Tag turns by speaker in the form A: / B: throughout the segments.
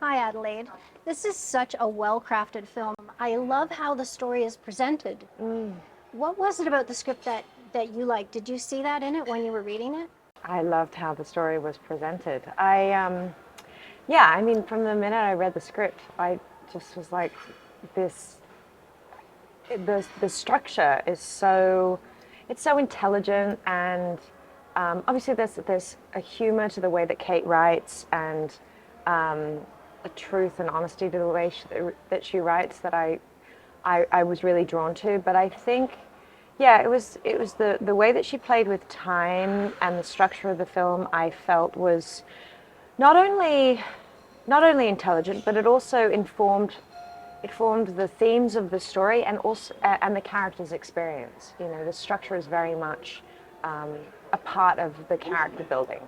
A: Hi, Adelaide. This is such a well-crafted film. I love how the story is presented. What was it about the script that you liked? Did you see that in it when you were reading it?
B: I loved how the story was presented. Yeah, I mean, from the minute I read the script, I just was like, this, the structure is so, it's so intelligent, and obviously there's a humor to the way that Kate writes, and a truth and honesty to the way that she writes that I was really drawn to. But I think, yeah, it was the way that she played with time and the structure of the film. I felt was not only intelligent, but it also informed the themes of the story, and also and the character's experience. You know, the structure is very much a part of the character building.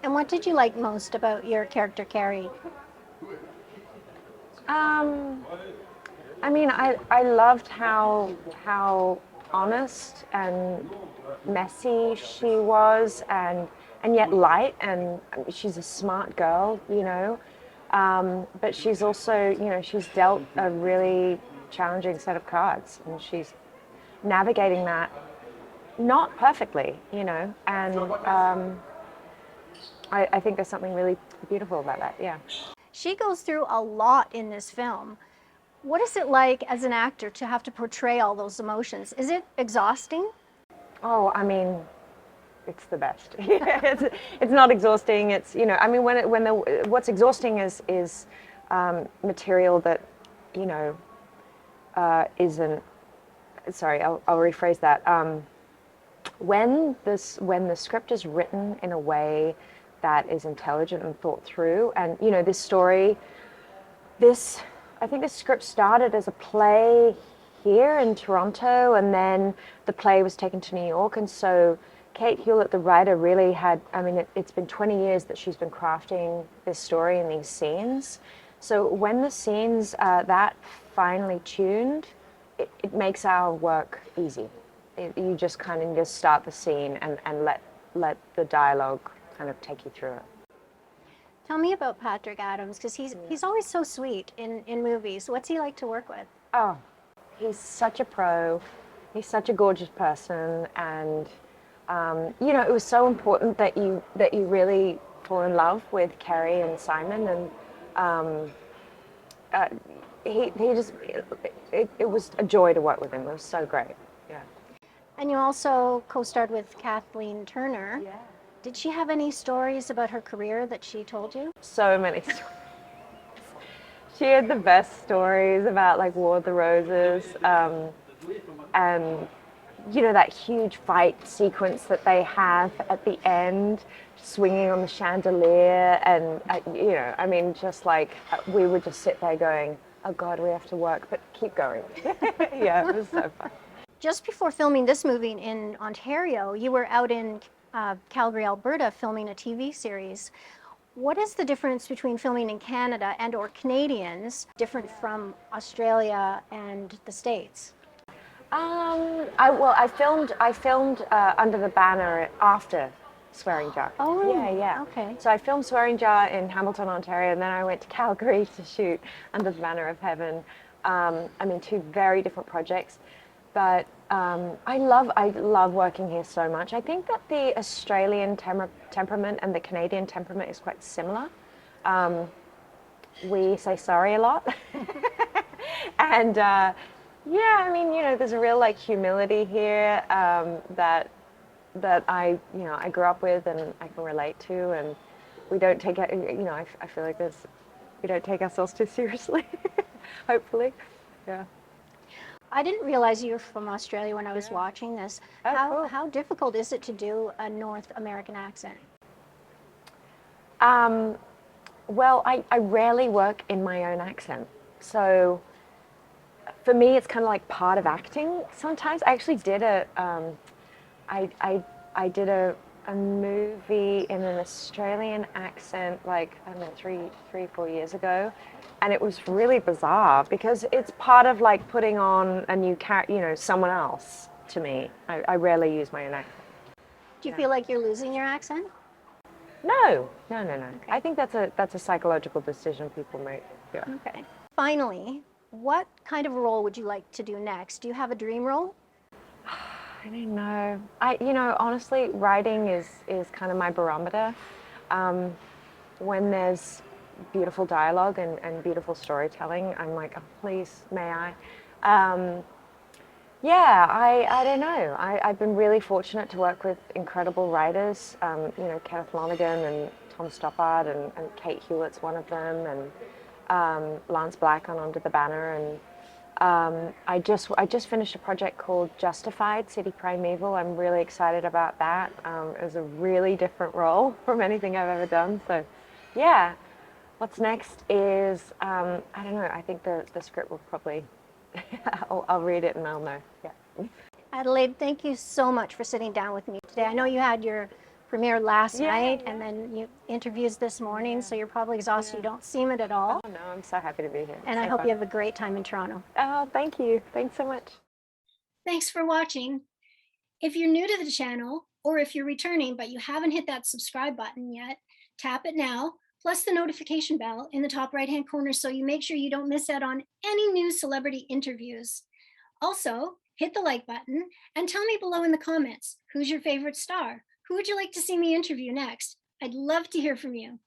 A: And what did you like most about your character, Carrie?
B: I mean, I loved how honest and messy she was, and yet light, and she's a smart girl, you know. But she's also, you know, she's dealt a really challenging set of cards, and she's navigating that not perfectly, you know. And I think there's something really beautiful about that, yeah.
A: She goes through a lot in this film. What is it like as an actor to have to portray all those emotions? Is it exhausting?
B: Oh, I mean, it's the best. It's not exhausting. It's, you know, I mean, what's exhausting is material that, you know, isn't. Sorry, I'll rephrase that. When the script is written in a way that is intelligent and thought through, and you know, this story, I think this script started as a play here in Toronto, and then the play was taken to New York, and so Kate Hewlett, the writer, really had, I mean, it's been 20 years that she's been crafting this story and these scenes. So when the scenes that finally tuned, it makes our work easy. You just kind of just start the scene and let the dialogue kind of take you through it.
A: Tell me about Patrick Adams, because he's always so sweet in movies. What's he like to work with?
B: Oh, he's such a pro. He's such a gorgeous person, and you know, it was so important that you really fall in love with Kerry and Simon, and he just it was a joy to work with him. It was so great. Yeah.
A: And you also co-starred with Kathleen Turner.
B: Yeah.
A: Did she have any stories about her career that she told you?
B: So many stories. She had the best stories about like War of the Roses, and you know, that huge fight sequence that they have at the end, swinging on the chandelier, and you know, I mean, just like we would just sit there going, "Oh God, we have to work, but keep going." Yeah, it was so fun.
A: Just before filming this movie in Ontario, you were out in Calgary, Alberta, filming a TV series. What is the difference between filming in Canada and or Canadians, different from Australia and the States?
B: I filmed under the banner after Swearing Jar.
A: Oh, really?
B: Yeah.
A: Okay.
B: So I filmed Swearing Jar in Hamilton, Ontario, and then I went to Calgary to shoot Under the Banner of Heaven. I mean, two very different projects, but I love working here so much. I think that the Australian temperament and the Canadian temperament is quite similar. We say sorry a lot, and yeah, I mean, you know, there's a real like humility here that I grew up with and I can relate to, and we don't take it, you know, I feel like we don't take ourselves too seriously, hopefully, yeah.
A: I didn't realize you were from Australia when I was watching this.
B: Oh, cool.
A: How difficult is it to do a North American accent?
B: Well, I rarely work in my own accent, so for me it's kind of like part of acting sometimes. I actually did I did a movie in an Australian accent, like, I don't know, 4 years ago, and it was really bizarre because it's part of like putting on a new character, you know, someone else to me. I rarely use my own accent.
A: Do you feel like you're losing your accent?
B: No, no, no, no.
A: Okay.
B: I think that's a psychological decision people make. Yeah.
A: Okay. Finally, what kind of role would you like to do next? Do you have a dream role?
B: I don't know. You know, honestly, writing is kind of my barometer. Um, when there's beautiful dialogue and beautiful storytelling, I'm like, oh, please, may I? Um, yeah, I don't know. I've been really fortunate to work with incredible writers. You know, Kenneth Lonergan and Tom Stoppard and Kate Hewitt's one of them, and Lance Black on Under the Banner. And I just finished a project called Justified, City Primeval. I'm really excited about that. It was a really different role from anything I've ever done. So, yeah. What's next is, I don't know, I think the script will probably, I'll read it and I'll know. Yeah.
A: Adelaide, thank you so much for sitting down with me today. I know you had your premiere last night and then you interviews this morning, so you're probably exhausted. You don't seem it at all.
B: Oh no, I'm so happy to be here.
A: And I hope you have a great time in Toronto.
B: Oh, thank you. Thanks so much.
A: Thanks for watching. If you're new to the channel, or if you're returning but you haven't hit that subscribe button yet, tap it now, plus the notification bell in the top right-hand corner so you make sure you don't miss out on any new celebrity interviews. Also, hit the like button and tell me below in the comments, who's your favorite star? Who would you like to see me interview next? I'd love to hear from you.